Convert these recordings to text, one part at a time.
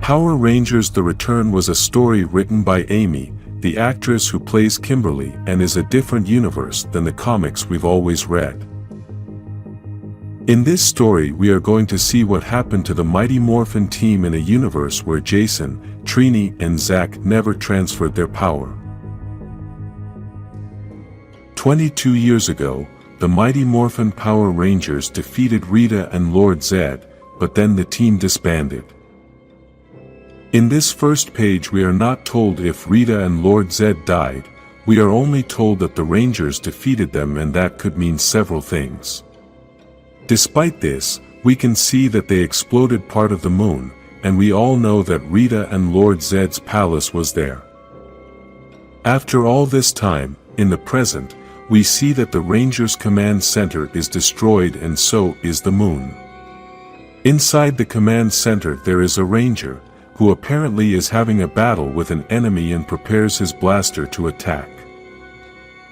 Power Rangers: The Return was a story written by Amy, the actress who plays Kimberly, and is a different universe than the comics we've always read. In this story we are going to see what happened to the Mighty Morphin team in a universe where Jason, Trini, and Zack never transferred their power. 22 years ago, the Mighty Morphin Power Rangers defeated Rita and Lord Zedd, but then the team disbanded. In this first page we are not told if Rita and Lord Zedd died, we are only told that the Rangers defeated them, and that could mean several things. Despite this, we can see that they exploded part of the moon, and we all know that Rita and Lord Zedd's palace was there. After all this time, in the present, we see that the Rangers' command center is destroyed, and so is the moon. Inside the command center there is a ranger, who apparently is having a battle with an enemy and prepares his blaster to attack.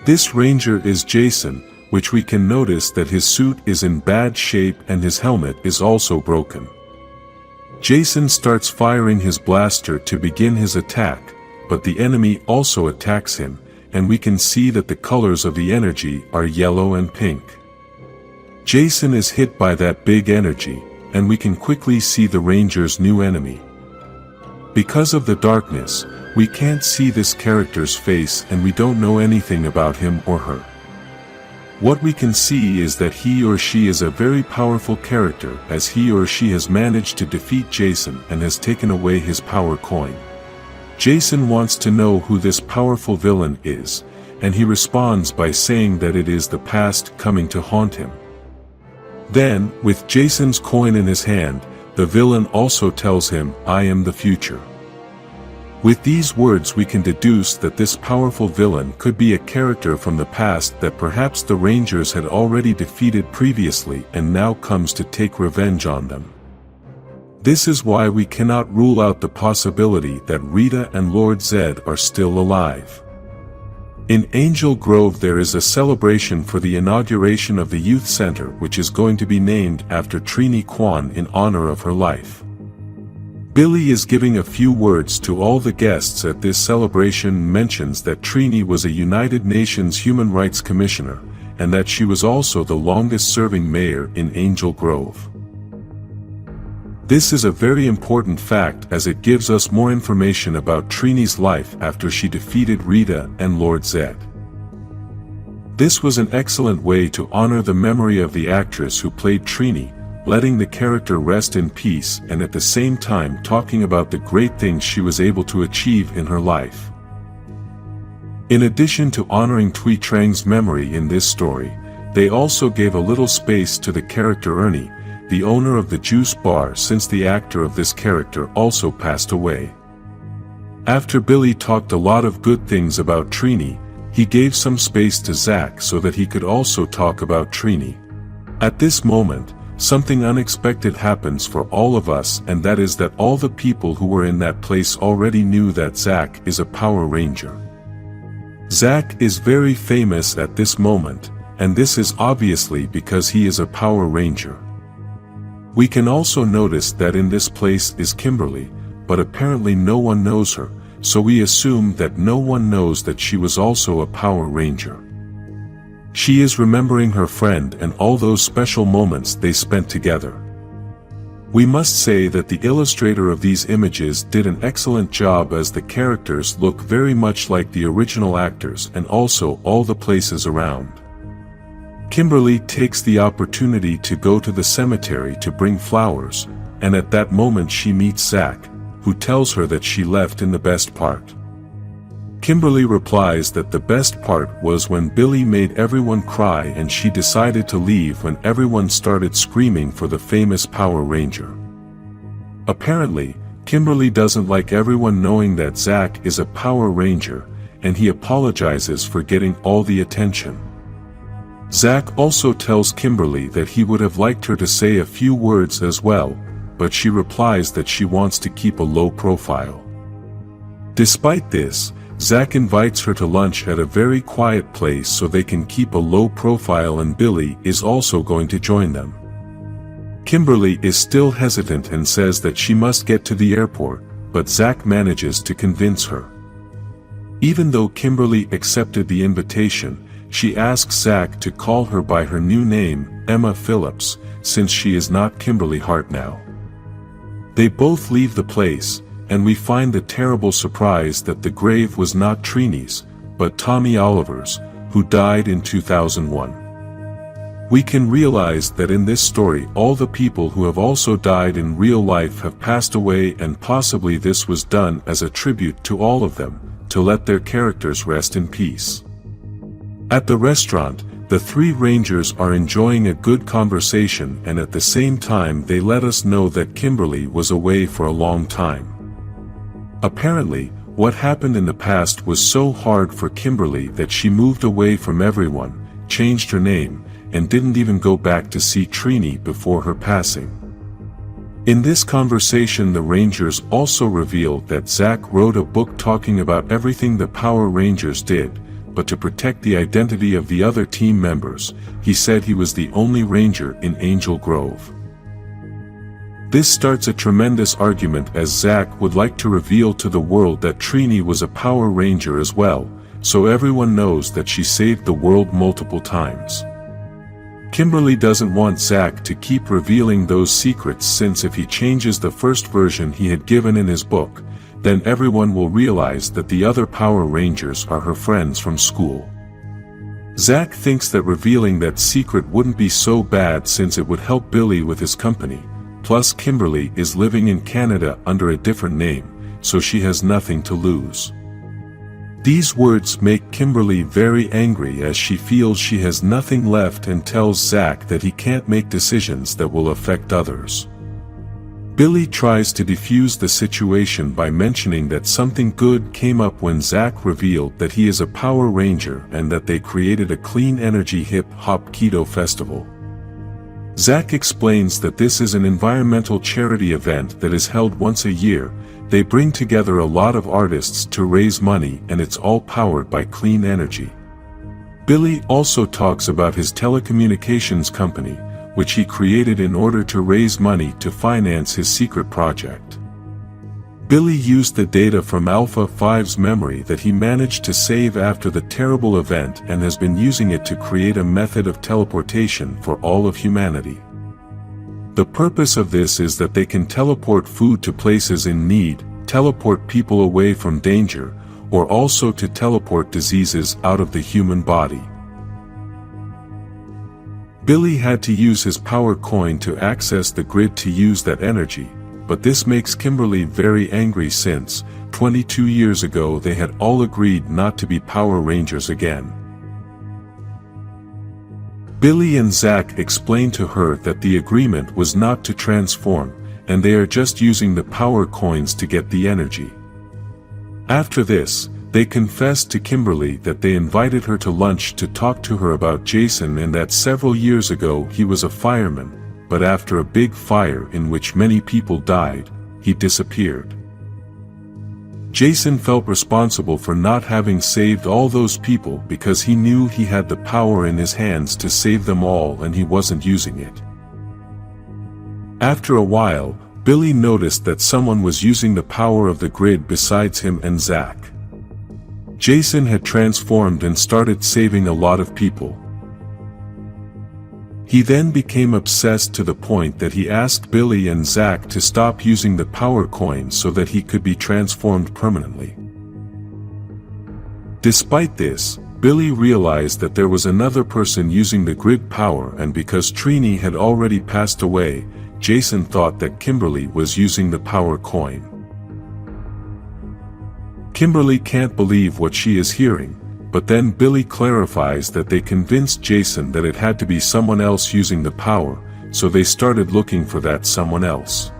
This ranger is Jason, which we can notice that his suit is in bad shape and his helmet is also broken. Jason starts firing his blaster to begin his attack, but the enemy also attacks him, and we can see that the colors of the energy are yellow and pink. Jason is hit by that big energy, and we can quickly see the Ranger's new enemy. Because of the darkness, we can't see this character's face and we don't know anything about him or her. What we can see is that he or she is a very powerful character, as he or she has managed to defeat Jason and has taken away his power coin. Jason wants to know who this powerful villain is, and he responds by saying that it is the past coming to haunt him. Then, with Jason's coin in his hand, the villain also tells him, "I am the future." With these words we can deduce that this powerful villain could be a character from the past that perhaps the Rangers had already defeated previously and now comes to take revenge on them. This is why we cannot rule out the possibility that Rita and Lord Zedd are still alive. In Angel Grove there is a celebration for the inauguration of the youth center, which is going to be named after Trini Kwan in honor of her life. Billy is giving a few words to all the guests at this celebration, mentions that Trini was a United Nations Human Rights Commissioner, and that she was also the longest-serving mayor in Angel Grove. This is a very important fact as it gives us more information about Trini's life after she defeated Rita and Lord Zedd. This was an excellent way to honor the memory of the actress who played Trini, letting the character rest in peace and at the same time talking about the great things she was able to achieve in her life. In addition to honoring Thuy Trang's memory in this story, they also gave a little space to the character Ernie, the owner of the juice bar, since the actor of this character also passed away. After Billy talked a lot of good things about Trini, he gave some space to Zack so that he could also talk about Trini. At this moment, something unexpected happens for all of us, and that is that all the people who were in that place already knew that Zack is a Power Ranger. Zack is very famous at this moment, and this is obviously because he is a Power Ranger. We can also notice that in this place is Kimberly, but apparently no one knows her, so we assume that no one knows that she was also a Power Ranger. She is remembering her friend and all those special moments they spent together. We must say that the illustrator of these images did an excellent job, as the characters look very much like the original actors and also all the places around. Kimberly takes the opportunity to go to the cemetery to bring flowers, and at that moment she meets Zack, who tells her that she left in the best part. Kimberly replies that the best part was when Billy made everyone cry, and she decided to leave when everyone started screaming for the famous Power Ranger. Apparently, Kimberly doesn't like everyone knowing that Zack is a Power Ranger, and he apologizes for getting all the attention. Zack also tells Kimberly that he would have liked her to say a few words as well, but she replies that she wants to keep a low profile. Despite this, Zack invites her to lunch at a very quiet place so they can keep a low profile, and Billy is also going to join them. Kimberly is still hesitant and says that she must get to the airport, but Zack manages to convince her. Even though Kimberly accepted the invitation, she asks Zack to call her by her new name, Emma Phillips, since she is not Kimberly Hart now. They both leave the place, and we find the terrible surprise that the grave was not Trini's, but Tommy Oliver's, who died in 2001. We can realize that in this story all the people who have also died in real life have passed away, and possibly this was done as a tribute to all of them, to let their characters rest in peace. At the restaurant, the three Rangers are enjoying a good conversation, and at the same time they let us know that Kimberly was away for a long time. Apparently, what happened in the past was so hard for Kimberly that she moved away from everyone, changed her name, and didn't even go back to see Trini before her passing. In this conversation the Rangers also revealed that Zack wrote a book talking about everything the Power Rangers did, but to protect the identity of the other team members, he said he was the only Ranger in Angel Grove. This starts a tremendous argument as Zack would like to reveal to the world that Trini was a Power Ranger as well, so everyone knows that she saved the world multiple times. Kimberly doesn't want Zack to keep revealing those secrets, since if he changes the first version he had given in his book, then everyone will realize that the other Power Rangers are her friends from school. Zack thinks that revealing that secret wouldn't be so bad since it would help Billy with his company, plus Kimberly is living in Canada under a different name, so she has nothing to lose. These words make Kimberly very angry as she feels she has nothing left and tells Zack that he can't make decisions that will affect others. Billy tries to defuse the situation by mentioning that something good came up when Zack revealed that he is a Power Ranger and that they created a clean energy hip-hop keto festival. Zack explains that this is an environmental charity event that is held once a year. They bring together a lot of artists to raise money, and it's all powered by clean energy. Billy also talks about his telecommunications company, which he created in order to raise money to finance his secret project. Billy used the data from Alpha 5's memory that he managed to save after the terrible event and has been using it to create a method of teleportation for all of humanity. The purpose of this is that they can teleport food to places in need, teleport people away from danger, or also to teleport diseases out of the human body. Billy had to use his power coin to access the grid to use that energy, but this makes Kimberly very angry since, 22 years ago they had all agreed not to be Power Rangers again. Billy and Zack explain to her that the agreement was not to transform, and they are just using the power coins to get the energy. After this, they confess to Kimberly that they invited her to lunch to talk to her about Jason and that several years ago he was a fireman, but after a big fire in which many people died, he disappeared. Jason felt responsible for not having saved all those people because he knew he had the power in his hands to save them all and he wasn't using it. After a while, Billy noticed that someone was using the power of the grid besides him and Zack. Jason had transformed and started saving a lot of people. He then became obsessed to the point that he asked Billy and Zack to stop using the power coin so that he could be transformed permanently. Despite this, Billy realized that there was another person using the grid power, and because Trini had already passed away, Jason thought that Kimberly was using the power coin. Kimberly can't believe what she is hearing, but then Billy clarifies that they convinced Jason that it had to be someone else using the power, so they started looking for that someone else.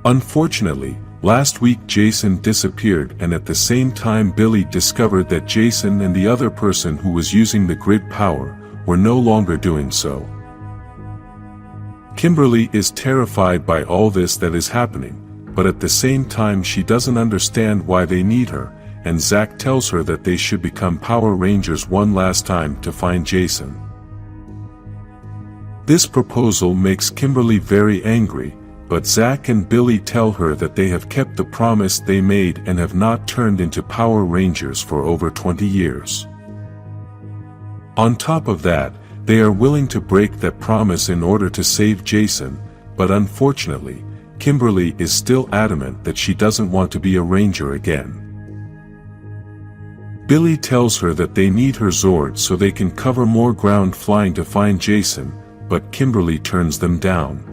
Unfortunately, last week Jason disappeared, and at the same time Billy discovered that Jason and the other person who was using the grid power were no longer doing so. Kimberly is terrified by all this that is happening, but at the same time she doesn't understand why they need her, and Zack tells her that they should become Power Rangers one last time to find Jason. This proposal makes Kimberly very angry, but Zack and Billy tell her that they have kept the promise they made and have not turned into Power Rangers for over 20 years. On top of that, they are willing to break that promise in order to save Jason, but unfortunately, Kimberly is still adamant that she doesn't want to be a Ranger again. Billy tells her that they need her Zord so they can cover more ground flying to find Jason, but Kimberly turns them down.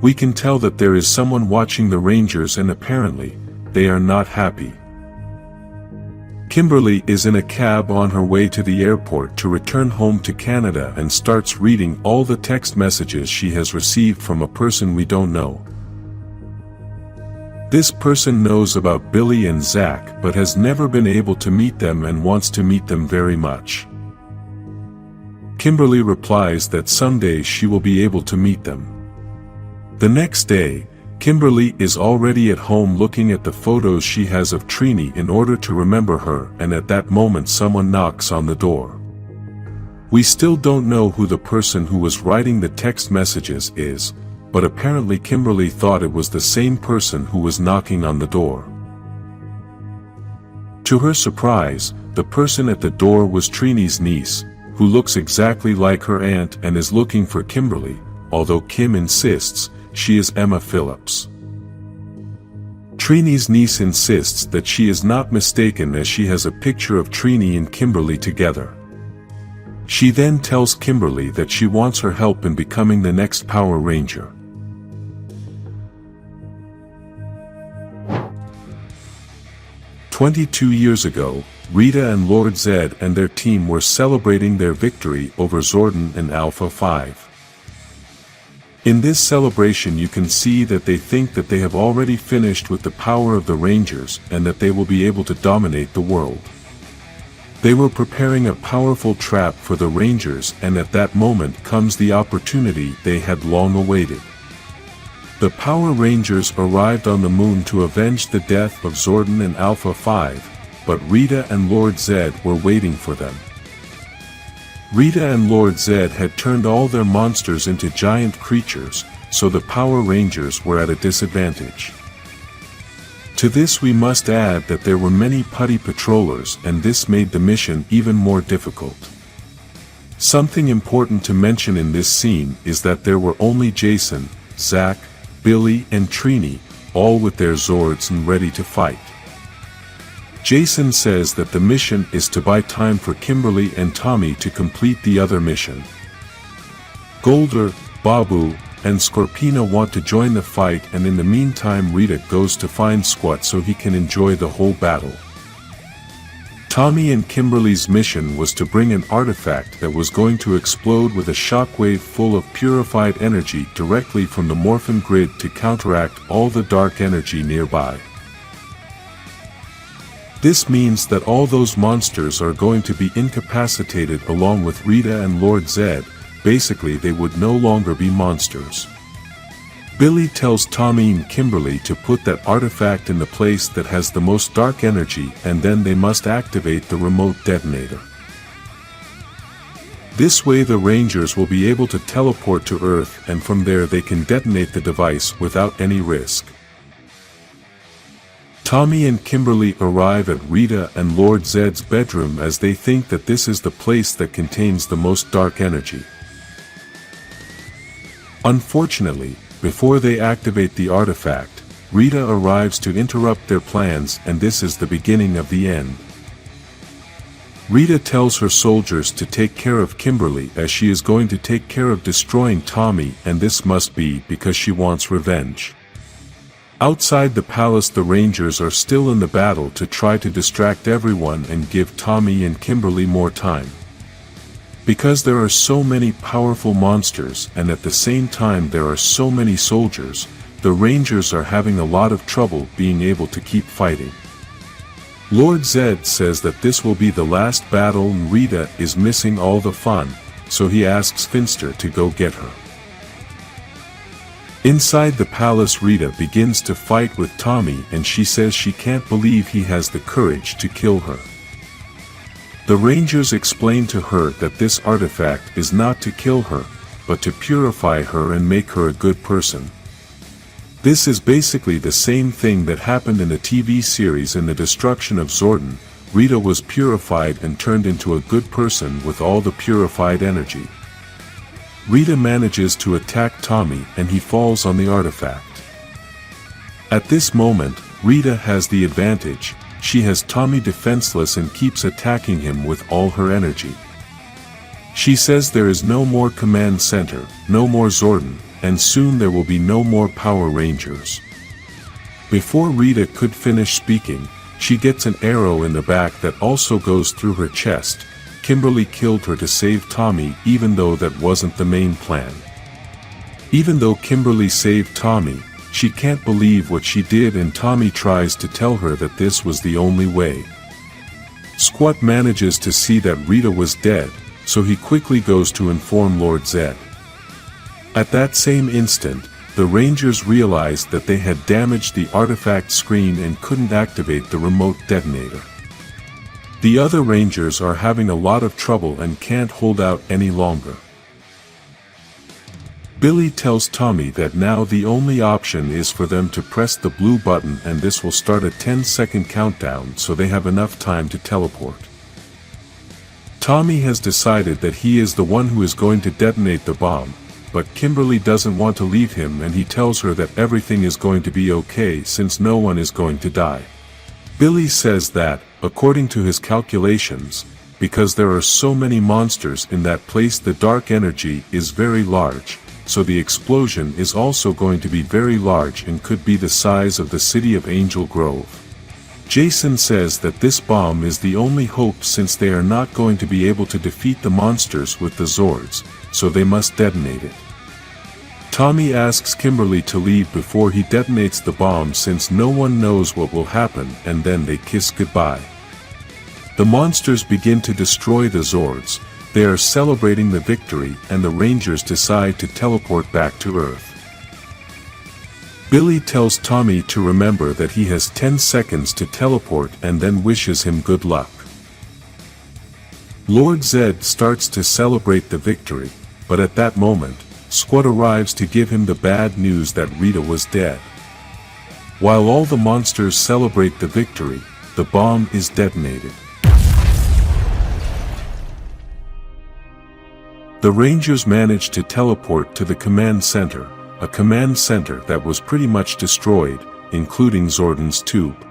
We can tell that there is someone watching the Rangers and apparently, they are not happy. Kimberly is in a cab on her way to the airport to return home to Canada and starts reading all the text messages she has received from a person we don't know. This person knows about Billy and Zack but has never been able to meet them and wants to meet them very much. Kimberly replies that someday she will be able to meet them. The next day, Kimberly is already at home looking at the photos she has of Trini in order to remember her, and at that moment someone knocks on the door. We still don't know who the person who was writing the text messages is, but apparently Kimberly thought it was the same person who was knocking on the door. To her surprise, the person at the door was Trini's niece, who looks exactly like her aunt and is looking for Kimberly, although Kim insists she is Emma Phillips. Trini's niece insists that she is not mistaken as she has a picture of Trini and Kimberly together. She then tells Kimberly that she wants her help in becoming the next Power Ranger. "22 years ago, Rita and Lord Zedd and their team were celebrating their victory over Zordon and Alpha 5. In this celebration you can see that they think that they have already finished with the power of the Rangers and that they will be able to dominate the world. They were preparing a powerful trap for the Rangers, and at that moment comes the opportunity they had long awaited. The Power Rangers arrived on the moon to avenge the death of Zordon and Alpha 5, but Rita and Lord Zedd were waiting for them. Rita and Lord Zedd had turned all their monsters into giant creatures, so the Power Rangers were at a disadvantage. To this we must add that there were many putty patrollers, and this made the mission even more difficult. Something important to mention in this scene is that there were only Jason, Zack, Billy and Trini, all with their Zords and ready to fight. Jason says that the mission is to buy time for Kimberly and Tommy to complete the other mission. Golder, Babu, and Scorpina want to join the fight, and in the meantime Rita goes to find Squat so he can enjoy the whole battle. Tommy and Kimberly's mission was to bring an artifact that was going to explode with a shockwave full of purified energy directly from the Morphin grid to counteract all the dark energy nearby. This means that all those monsters are going to be incapacitated along with Rita and Lord Zedd. Basically they would no longer be monsters. Billy tells Tommy and Kimberly to put that artifact in the place that has the most dark energy, and then they must activate the remote detonator. This way the Rangers will be able to teleport to Earth, and from there they can detonate the device without any risk. Tommy and Kimberly arrive at Rita and Lord Zedd's bedroom as they think that this is the place that contains the most dark energy. Unfortunately, before they activate the artifact, Rita arrives to interrupt their plans, and this is the beginning of the end. Rita tells her soldiers to take care of Kimberly as she is going to take care of destroying Tommy, and this must be because she wants revenge. Outside the palace the Rangers are still in the battle to try to distract everyone and give Tommy and Kimberly more time. Because there are so many powerful monsters and at the same time there are so many soldiers, the Rangers are having a lot of trouble being able to keep fighting. Lord Zedd says that this will be the last battle and Rita is missing all the fun, so he asks Finster to go get her. Inside the palace Rita begins to fight with Tommy and she says she can't believe he has the courage to kill her. The Rangers explain to her that this artifact is not to kill her, but to purify her and make her a good person. This is basically the same thing that happened in the TV series. In the destruction of Zordon, Rita was purified and turned into a good person with all the purified energy. Rita manages to attack Tommy and he falls on the artifact. At this moment, Rita has the advantage. She has Tommy defenseless and keeps attacking him with all her energy. She says there is no more command center, no more Zordon, and soon there will be no more Power Rangers. Before Rita could finish speaking, she gets an arrow in the back that also goes through her chest. Kimberly killed her to save Tommy, even though that wasn't the main plan. Even though Kimberly saved Tommy, she can't believe what she did, and Tommy tries to tell her that this was the only way. Squat manages to see that Rita was dead, so he quickly goes to inform Lord Zedd. At that same instant, the Rangers realized that they had damaged the artifact screen and couldn't activate the remote detonator. The other Rangers are having a lot of trouble and can't hold out any longer. Billy tells Tommy that now the only option is for them to press the blue button, and this will start a 10-second countdown so they have enough time to teleport. Tommy has decided that he is the one who is going to detonate the bomb, but Kimberly doesn't want to leave him, and he tells her that everything is going to be okay since no one is going to die. Billy says that, according to his calculations, because there are so many monsters in that place, the dark energy is very large, so the explosion is also going to be very large and could be the size of the city of Angel Grove. Jason says that this bomb is the only hope since they are not going to be able to defeat the monsters with the Zords, so they must detonate it. Tommy asks Kimberly to leave before he detonates the bomb since no one knows what will happen, and then they kiss goodbye. The monsters begin to destroy the Zords. They are celebrating the victory, and the Rangers decide to teleport back to Earth. Billy tells Tommy to remember that he has 10 seconds to teleport and then wishes him good luck. Lord Zedd starts to celebrate the victory, but at that moment, Squad arrives to give him the bad news that Rita was dead. While all the monsters celebrate the victory, the bomb is detonated. The Rangers manage to teleport to the command center, a command center that was pretty much destroyed, including Zordon's tube.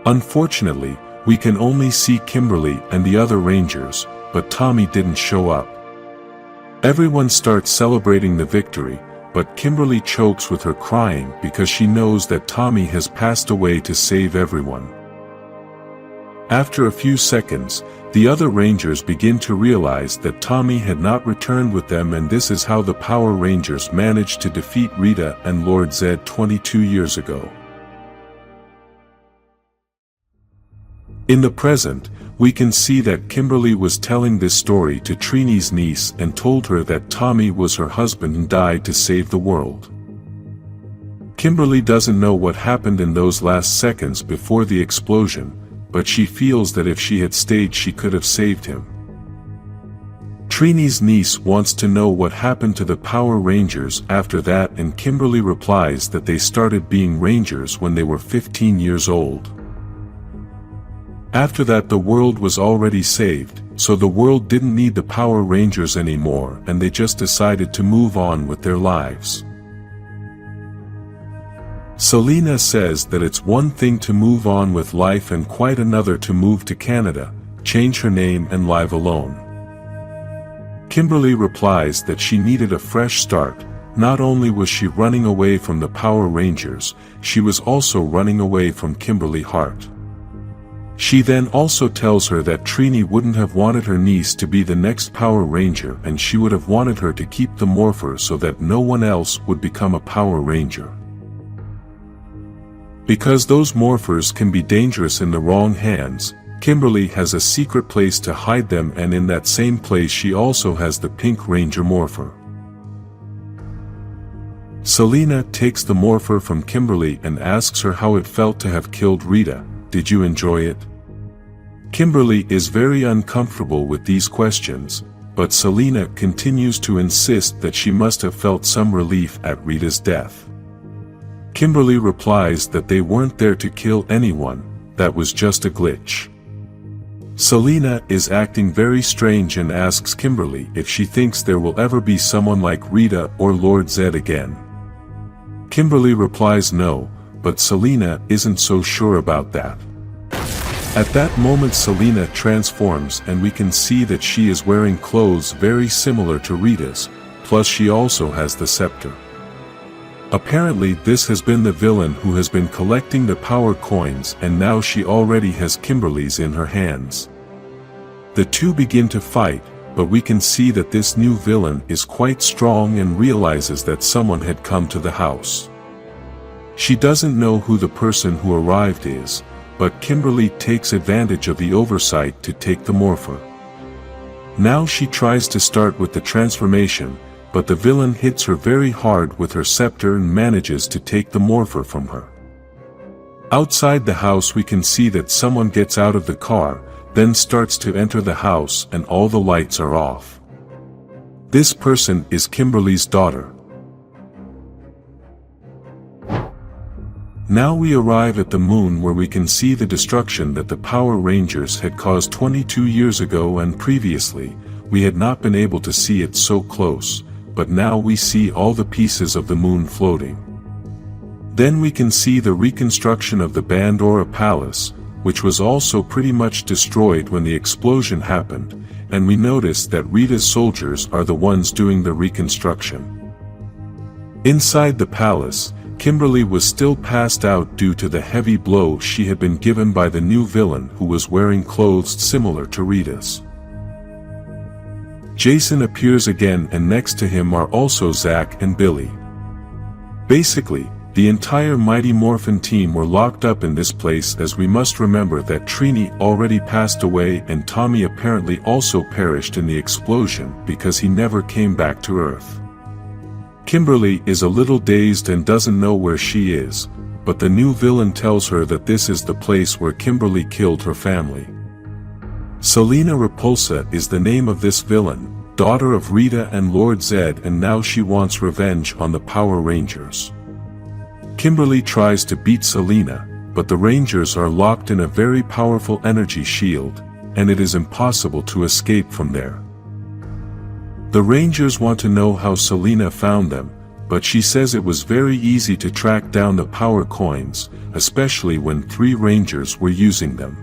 Unfortunately, we can only see Kimberly and the other Rangers, but Tommy didn't show up. Everyone starts celebrating the victory, but Kimberly chokes with her crying because she knows that Tommy has passed away to save everyone. After a few seconds, the other Rangers begin to realize that Tommy had not returned with them, and this is how the Power Rangers managed to defeat Rita and Lord Zedd 22 years ago. In the present, we can see that Kimberly was telling this story to Trini's niece and told her that Tommy was her husband and died to save the world. Kimberly doesn't know what happened in those last seconds before the explosion, but she feels that if she had stayed she could have saved him. Trini's niece wants to know what happened to the Power Rangers after that, and Kimberly replies that they started being Rangers when they were 15 years old. After that the world was already saved, so the world didn't need the Power Rangers anymore, and they just decided to move on with their lives. Selena says that it's one thing to move on with life and quite another to move to Canada, change her name and live alone. Kimberly replies that she needed a fresh start. Not only was she running away from the Power Rangers, she was also running away from Kimberly Hart. She then also tells her that Trini wouldn't have wanted her niece to be the next Power Ranger, and she would have wanted her to keep the Morpher so that no one else would become a Power Ranger. Because those Morphers can be dangerous in the wrong hands, Kimberly has a secret place to hide them, and in that same place she also has the Pink Ranger Morpher. Selena takes the Morpher from Kimberly and asks her how it felt to have killed Rita. Did you enjoy it? Kimberly is very uncomfortable with these questions, but Selena continues to insist that she must have felt some relief at Rita's death. Kimberly replies that they weren't there to kill anyone, that was just a glitch. Selena is acting very strange and asks Kimberly if she thinks there will ever be someone like Rita or Lord Zedd again. Kimberly replies no, but Selena isn't so sure about that. At that moment Selena transforms and we can see that she is wearing clothes very similar to Rita's, plus she also has the scepter. Apparently this has been the villain who has been collecting the power coins, and now she already has Kimberly's in her hands. The two begin to fight, but we can see that this new villain is quite strong and realizes that someone had come to the house. She doesn't know who the person who arrived is, but Kimberly takes advantage of the oversight to take the morpher. Now she tries to start with the transformation, but the villain hits her very hard with her scepter and manages to take the morpher from her. Outside the house we can see that someone gets out of the car, then starts to enter the house and all the lights are off. This person is Kimberly's daughter. Now we arrive at the moon where we can see the destruction that the Power Rangers had caused 22 years ago, and previously, we had not been able to see it so close, but now we see all the pieces of the moon floating. Then we can see the reconstruction of the Bandora Palace, which was also pretty much destroyed when the explosion happened, and we notice that Rita's soldiers are the ones doing the reconstruction. Inside the palace, Kimberly was still passed out due to the heavy blow she had been given by the new villain who was wearing clothes similar to Rita's. Jason appears again, and next to him are also Zack and Billy. Basically, the entire Mighty Morphin team were locked up in this place, as we must remember that Trini already passed away and Tommy apparently also perished in the explosion because he never came back to Earth. Kimberly is a little dazed and doesn't know where she is, but the new villain tells her that this is the place where Kimberly killed her family. Selena Repulsa is the name of this villain, daughter of Rita and Lord Zedd, and now she wants revenge on the Power Rangers. Kimberly tries to beat Selena, but the Rangers are locked in a very powerful energy shield, and it is impossible to escape from there. The Rangers want to know how Selena found them, but she says it was very easy to track down the power coins, especially when 3 Rangers were using them.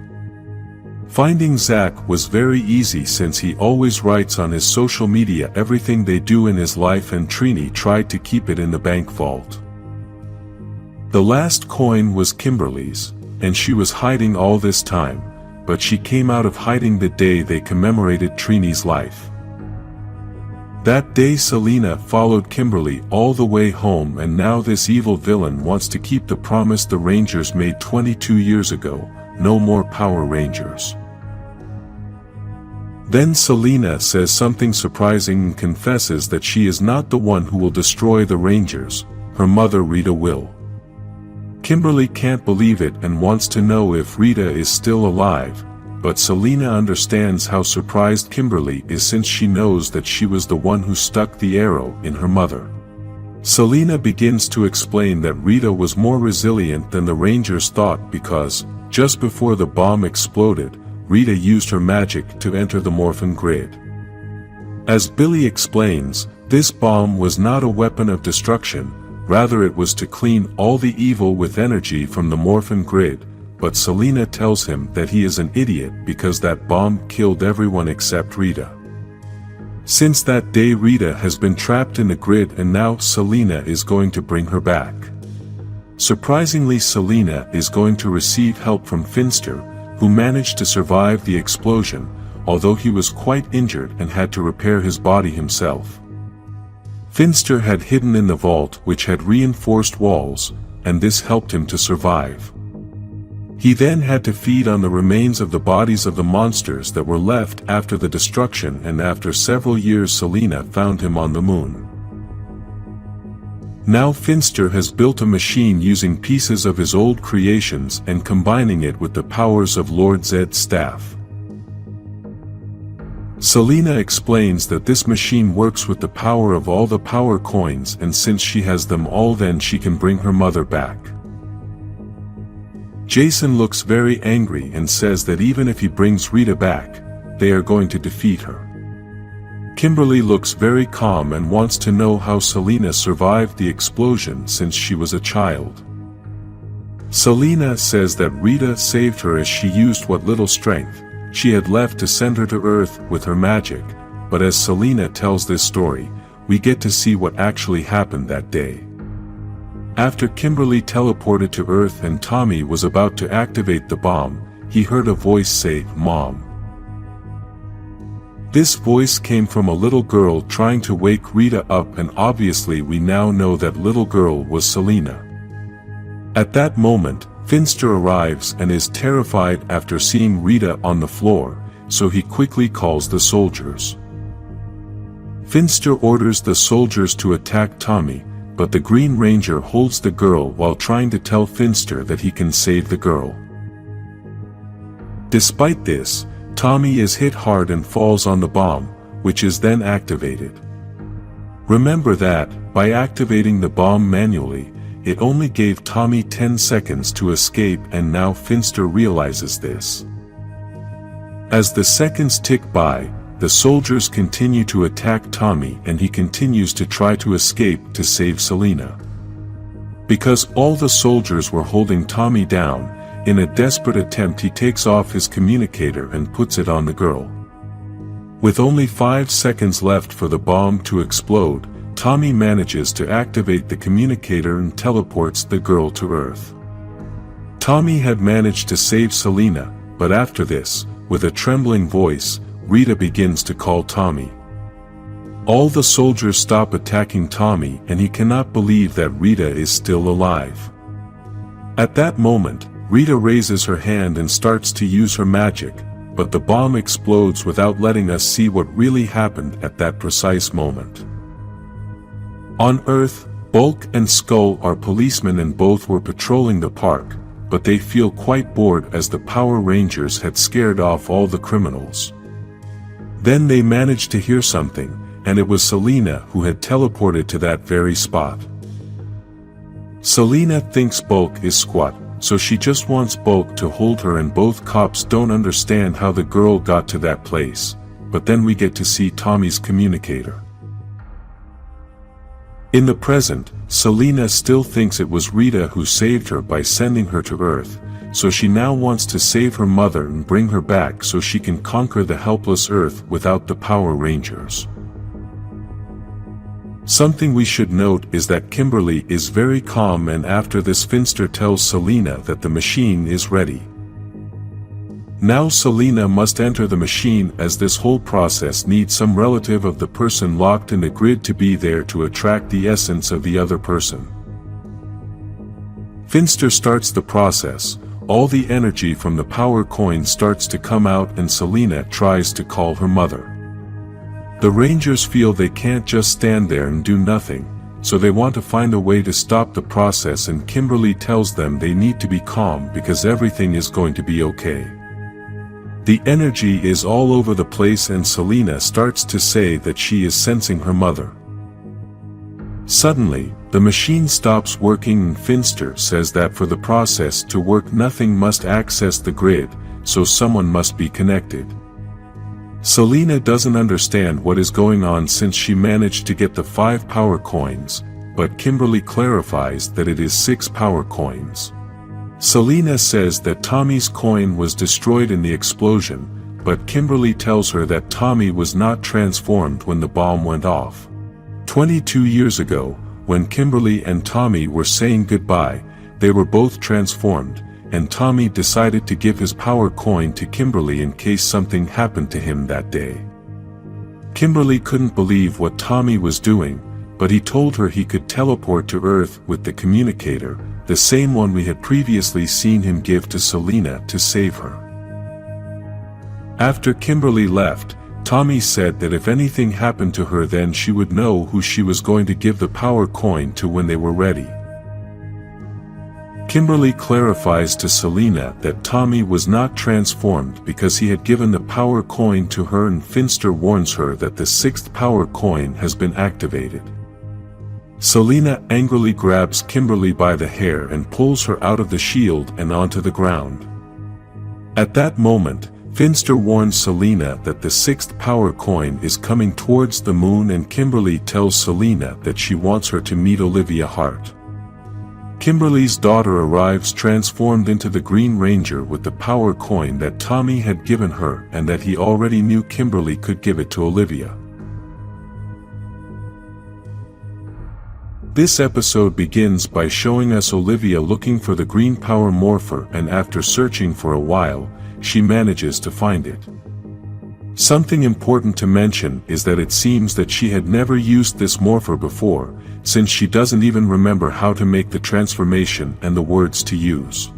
Finding Zack was very easy since he always writes on his social media everything they do in his life, and Trini tried to keep it in the bank vault. The last coin was Kimberly's, and she was hiding all this time, but she came out of hiding the day they commemorated Trini's life. That day Selena followed Kimberly all the way home, and now this evil villain wants to keep the promise the Rangers made 22 years ago, no more Power Rangers. Then Selena says something surprising and confesses that she is not the one who will destroy the Rangers, her mother Rita will. Kimberly can't believe it and wants to know if Rita is still alive, but Selena understands how surprised Kimberly is since she knows that she was the one who stuck the arrow in her mother. Selena begins to explain that Rita was more resilient than the Rangers thought because, just before the bomb exploded, Rita used her magic to enter the Morphin Grid. As Billy explains, this bomb was not a weapon of destruction, rather it was to clean all the evil with energy from the Morphin Grid, but Selena tells him that he is an idiot because that bomb killed everyone except Rita. Since that day Rita has been trapped in the grid, and now Selena is going to bring her back. Surprisingly, Selena is going to receive help from Finster, who managed to survive the explosion, although he was quite injured and had to repair his body himself. Finster had hidden in the vault which had reinforced walls, and this helped him to survive. He then had to feed on the remains of the bodies of the monsters that were left after the destruction, and after several years Selena found him on the moon. Now Finster has built a machine using pieces of his old creations and combining it with the powers of Lord Zedd's staff. Selena explains that this machine works with the power of all the power coins, and since she has them all, then she can bring her mother back. Jason looks very angry and says that even if he brings Rita back, they are going to defeat her. Kimberly looks very calm and wants to know how Selena survived the explosion since she was a child. Selena says that Rita saved her as she used what little strength she had left to send her to Earth with her magic, but as Selena tells this story, we get to see what actually happened that day. After Kimberly teleported to Earth and Tommy was about to activate the bomb, he heard a voice say, "Mom." This voice came from a little girl trying to wake Rita up, and obviously we now know that little girl was Selena. At that moment, Finster arrives and is terrified after seeing Rita on the floor, so he quickly calls the soldiers. Finster orders the soldiers to attack Tommy, but the Green Ranger holds the girl while trying to tell Finster that he can save the girl. Despite this, Tommy is hit hard and falls on the bomb, which is then activated. Remember that, by activating the bomb manually, it only gave Tommy 10 seconds to escape, and now Finster realizes this. As the seconds tick by, the soldiers continue to attack Tommy and he continues to try to escape to save Selena. Because all the soldiers were holding Tommy down, in a desperate attempt he takes off his communicator and puts it on the girl. With only 5 seconds left for the bomb to explode, Tommy manages to activate the communicator and teleports the girl to Earth. Tommy had managed to save Selena, but after this, with a trembling voice, Rita begins to call Tommy. All the soldiers stop attacking Tommy and he cannot believe that Rita is still alive. At that moment, Rita raises her hand and starts to use her magic, but the bomb explodes without letting us see what really happened at that precise moment. On Earth, Bulk and Skull are policemen and both were patrolling the park, but they feel quite bored as the Power Rangers had scared off all the criminals. Then they managed to hear something, and it was Selena who had teleported to that very spot. Selena thinks Bulk is squat, so she just wants Bulk to hold her, and both cops don't understand how the girl got to that place, but then we get to see Tommy's communicator. In the present, Selena still thinks it was Rita who saved her by sending her to Earth, so she now wants to save her mother and bring her back so she can conquer the helpless Earth without the Power Rangers. Something we should note is that Kimberly is very calm, and after this Finster tells Selena that the machine is ready. Now Selena must enter the machine, as this whole process needs some relative of the person locked in the grid to be there to attract the essence of the other person. Finster starts the process, all the energy from the power coin starts to come out, and Selena tries to call her mother. The Rangers feel they can't just stand there and do nothing, so they want to find a way to stop the process, and Kimberly tells them they need to be calm because everything is going to be okay. The energy is all over the place, and Selena starts to say that she is sensing her mother. Suddenly, the machine stops working, and Finster says that for the process to work nothing must access the grid, so someone must be connected. Selena doesn't understand what is going on since she managed to get the 5 power coins, but Kimberly clarifies that it is 6 power coins. Selena says that Tommy's coin was destroyed in the explosion, but Kimberly tells her that Tommy was not transformed when the bomb went off. 22 years ago, when Kimberly and Tommy were saying goodbye, they were both transformed, and Tommy decided to give his power coin to Kimberly in case something happened to him that day. Kimberly couldn't believe what Tommy was doing, but he told her he could teleport to Earth with the communicator, the same one we had previously seen him give to Selena to save her. After Kimberly left, Tommy said that if anything happened to her, then she would know who she was going to give the power coin to when they were ready. Kimberly clarifies to Selena that Tommy was not transformed because he had given the power coin to her, and Finster warns her that the 6th power coin has been activated. Selena angrily grabs Kimberly by the hair and pulls her out of the shield and onto the ground. At that moment, Finster warns Selena that the 6th power coin is coming towards the moon, and Kimberly tells Selena that she wants her to meet Olivia Hart. Kimberly's daughter arrives transformed into the Green Ranger with the power coin that Tommy had given her and that he already knew Kimberly could give it to Olivia. This episode begins by showing us Olivia looking for the Green Power Morpher, and after searching for a while, she manages to find it. Something important to mention is that it seems that she had never used this morpher before, since she doesn't even remember how to make the transformation and the words to use.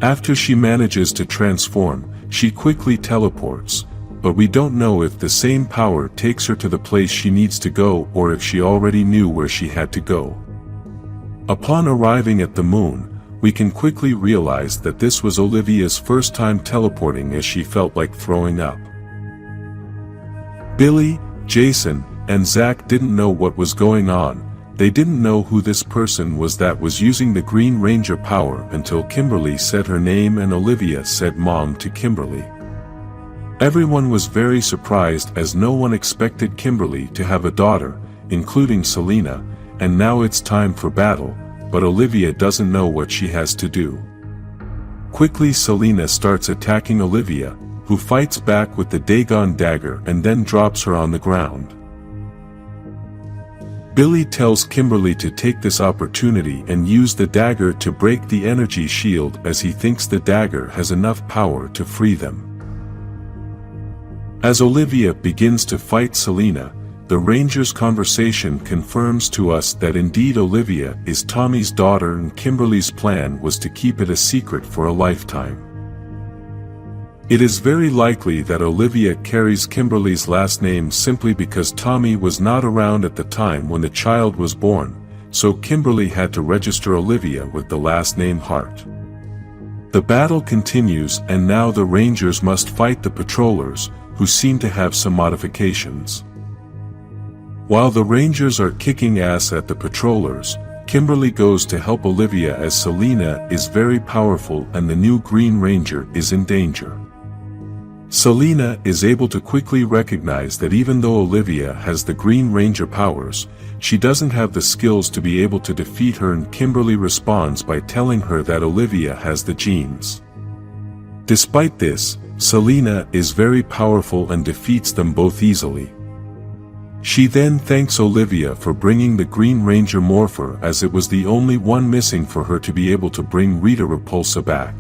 After she manages to transform, she quickly teleports, but we don't know if the same power takes her to the place she needs to go or if she already knew where she had to go. Upon arriving at the moon, we can quickly realize that this was Olivia's first time teleporting, as she felt like throwing up. Billy, Jason, and Zack didn't know what was going on. They didn't know who this person was that was using the Green Ranger power until Kimberly said her name and Olivia said Mom to Kimberly. Everyone was very surprised, as no one expected Kimberly to have a daughter, including Selena, and now it's time for battle, but Olivia doesn't know what she has to do. Quickly Selena starts attacking Olivia, who fights back with the Dagon dagger and then drops her on the ground. Billy tells Kimberly to take this opportunity and use the dagger to break the energy shield, as he thinks the dagger has enough power to free them. As Olivia begins to fight Selena, the Ranger's conversation confirms to us that indeed Olivia is Tommy's daughter, and Kimberly's plan was to keep it a secret for a lifetime. It is very likely that Olivia carries Kimberly's last name simply because Tommy was not around at the time when the child was born, so Kimberly had to register Olivia with the last name Hart. The battle continues, and now the Rangers must fight the patrollers, who seem to have some modifications. While the Rangers are kicking ass at the patrollers, Kimberly goes to help Olivia, as Selena is very powerful and the new Green Ranger is in danger. Selena is able to quickly recognize that even though Olivia has the Green Ranger powers, she doesn't have the skills to be able to defeat her, and Kimberly responds by telling her that Olivia has the genes. Despite this, Selena is very powerful and defeats them both easily. She then thanks Olivia for bringing the Green Ranger morpher, as it was the only one missing for her to be able to bring Rita Repulsa back.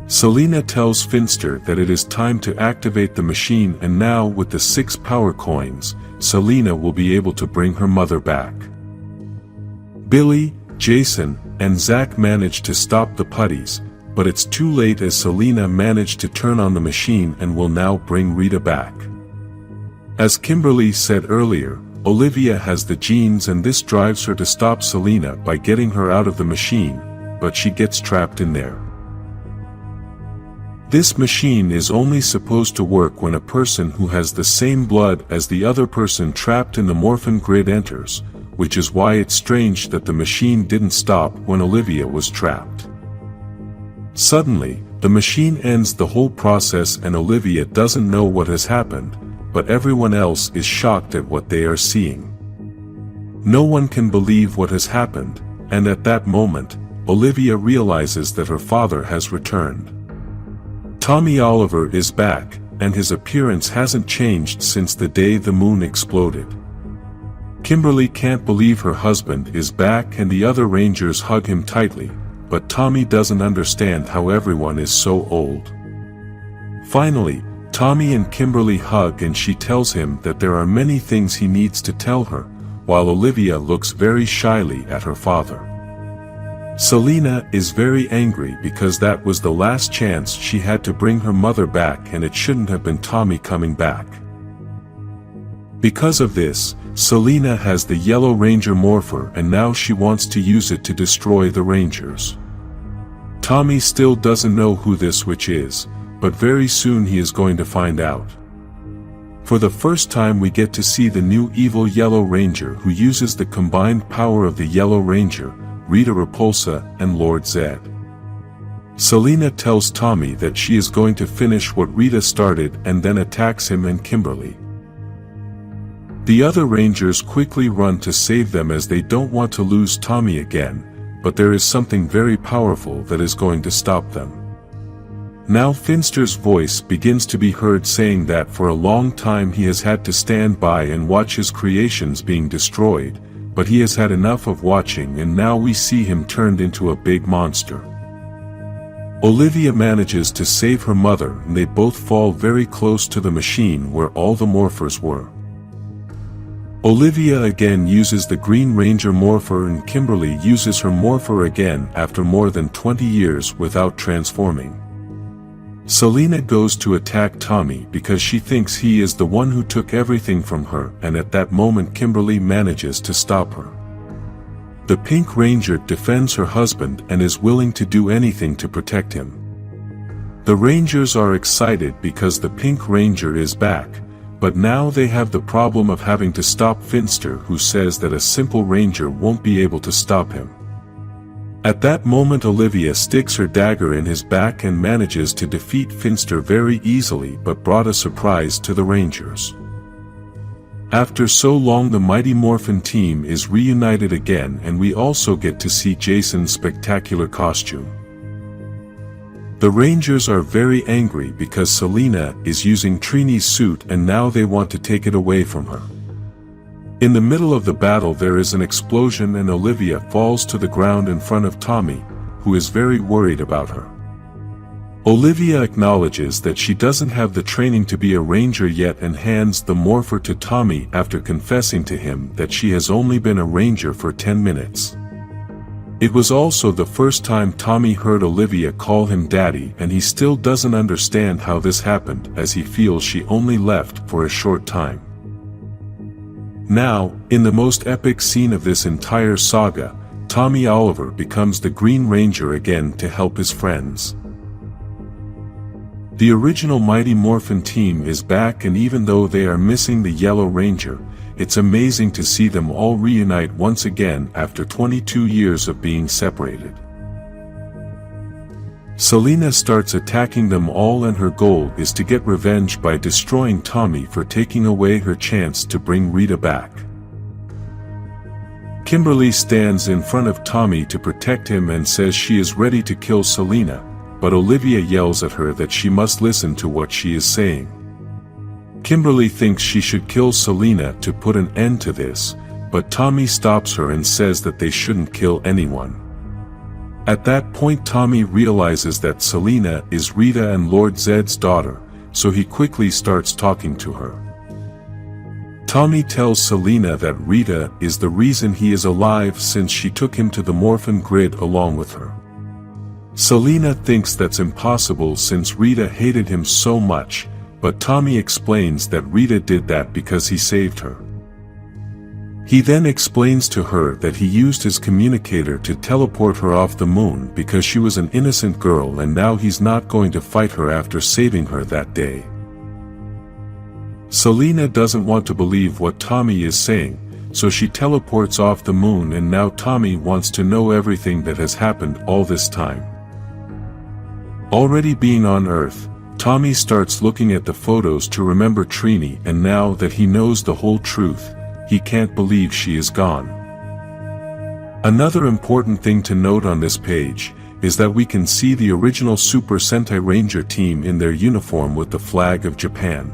Selena tells Finster that it is time to activate the machine, and now with the 6 power coins, Selena will be able to bring her mother back. Billy, Jason, and Zack manage to stop the putties, but it's too late, as Selena managed to turn on the machine and will now bring Rita back. As Kimberly said earlier, Olivia has the genes, and this drives her to stop Selena by getting her out of the machine, but she gets trapped in there. This machine is only supposed to work when a person who has the same blood as the other person trapped in the Morphin grid enters, which is why it's strange that the machine didn't stop when Olivia was trapped. Suddenly, the machine ends the whole process, and Olivia doesn't know what has happened, but everyone else is shocked at what they are seeing. No one can believe what has happened, and at that moment, Olivia realizes that her father has returned. Tommy Oliver is back, and his appearance hasn't changed since the day the moon exploded. Kimberly can't believe her husband is back, and the other Rangers hug him tightly, but Tommy doesn't understand how everyone is so old. Finally, Tommy and Kimberly hug, and she tells him that there are many things he needs to tell her, while Olivia looks very shyly at her father. Selena is very angry because that was the last chance she had to bring her mother back, and it shouldn't have been Tommy coming back. Because of this, Selena has the Yellow Ranger morpher and now she wants to use it to destroy the Rangers. Tommy still doesn't know who this witch is, but very soon he is going to find out. For the first time we get to see the new evil Yellow Ranger who uses the combined power of the Yellow Ranger, Rita and Lord Zedd. Selena tells Tommy that she is going to finish what Rita started and then attacks him and Kimberly. The other Rangers quickly run to save them as they don't want to lose Tommy again, but there is something very powerful that is going to stop them. Now Finster's voice begins to be heard saying that for a long time he has had to stand by and watch his creations being destroyed, but he has had enough of watching and now we see him turned into a big monster. Olivia manages to save her mother and they both fall very close to the machine where all the morphers were. Olivia again uses the Green Ranger morpher and Kimberly uses her morpher again after more than 20 years without transforming. Selena goes to attack Tommy because she thinks he is the one who took everything from her and at that moment Kimberly manages to stop her. The Pink Ranger defends her husband and is willing to do anything to protect him. The Rangers are excited because the Pink Ranger is back, but now they have the problem of having to stop Finster who says that a simple Ranger won't be able to stop him. At that moment Olivia sticks her dagger in his back and manages to defeat Finster very easily but brought a surprise to the Rangers. After so long the Mighty Morphin team is reunited again and we also get to see Jason's spectacular costume. The Rangers are very angry because Selena is using Trini's suit and now they want to take it away from her. In the middle of the battle there is an explosion and Olivia falls to the ground in front of Tommy, who is very worried about her. Olivia acknowledges that she doesn't have the training to be a ranger yet and hands the morpher to Tommy after confessing to him that she has only been a ranger for 10 minutes. It was also the first time Tommy heard Olivia call him daddy and he still doesn't understand how this happened as he feels she only left for a short time. Now, in the most epic scene of this entire saga, Tommy Oliver becomes the Green Ranger again to help his friends. The original Mighty Morphin team is back and even though they are missing the Yellow Ranger, it's amazing to see them all reunite once again after 22 years of being separated. Selena starts attacking them all and her goal is to get revenge by destroying Tommy for taking away her chance to bring Rita back. Kimberly stands in front of Tommy to protect him and says she is ready to kill Selena, but Olivia yells at her that she must listen to what she is saying. Kimberly thinks she should kill Selena to put an end to this, but Tommy stops her and says that they shouldn't kill anyone. At that point Tommy realizes that Selena is Rita and Lord Zedd's daughter, so he quickly starts talking to her. Tommy tells Selena that Rita is the reason he is alive since she took him to the Morphin Grid along with her. Selena thinks that's impossible since Rita hated him so much, but Tommy explains that Rita did that because he saved her. He then explains to her that he used his communicator to teleport her off the moon because she was an innocent girl and now he's not going to fight her after saving her that day. Selena doesn't want to believe what Tommy is saying, so she teleports off the moon and now Tommy wants to know everything that has happened all this time. Already being on Earth, Tommy starts looking at the photos to remember Trini and now that he knows the whole truth, he can't believe she is gone. Another important thing to note on this page is that we can see the original Super Sentai Ranger team in their uniform with the flag of Japan.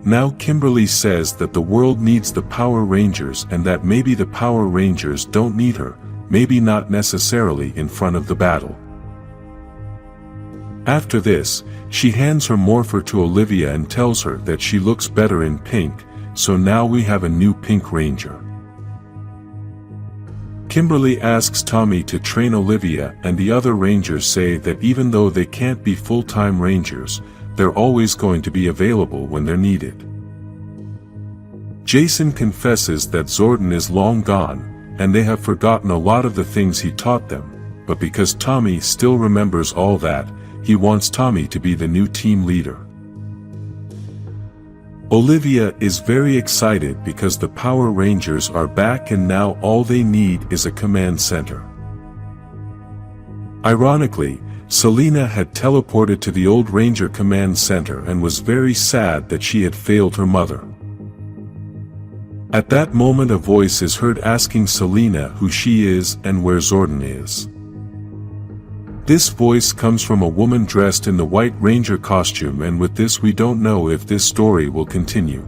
Now Kimberly says that the world needs the Power Rangers and that maybe the Power Rangers don't need her, maybe not necessarily in front of the battle. After this, she hands her morpher to Olivia and tells her that she looks better in pink, so now we have a new Pink Ranger. Kimberly asks Tommy to train Olivia and the other Rangers say that even though they can't be full-time Rangers, they're always going to be available when they're needed. Jason confesses that Zordon is long gone, and they have forgotten a lot of the things he taught them, but because Tommy still remembers all that, he wants Tommy to be the new team leader. Olivia is very excited because the Power Rangers are back and now all they need is a command center. Ironically, Selena had teleported to the old Ranger Command Center and was very sad that she had failed her mother. At that moment a voice is heard asking Selena who she is and where Zordon is. This voice comes from a woman dressed in the White Ranger costume, and with this we don't know if this story will continue.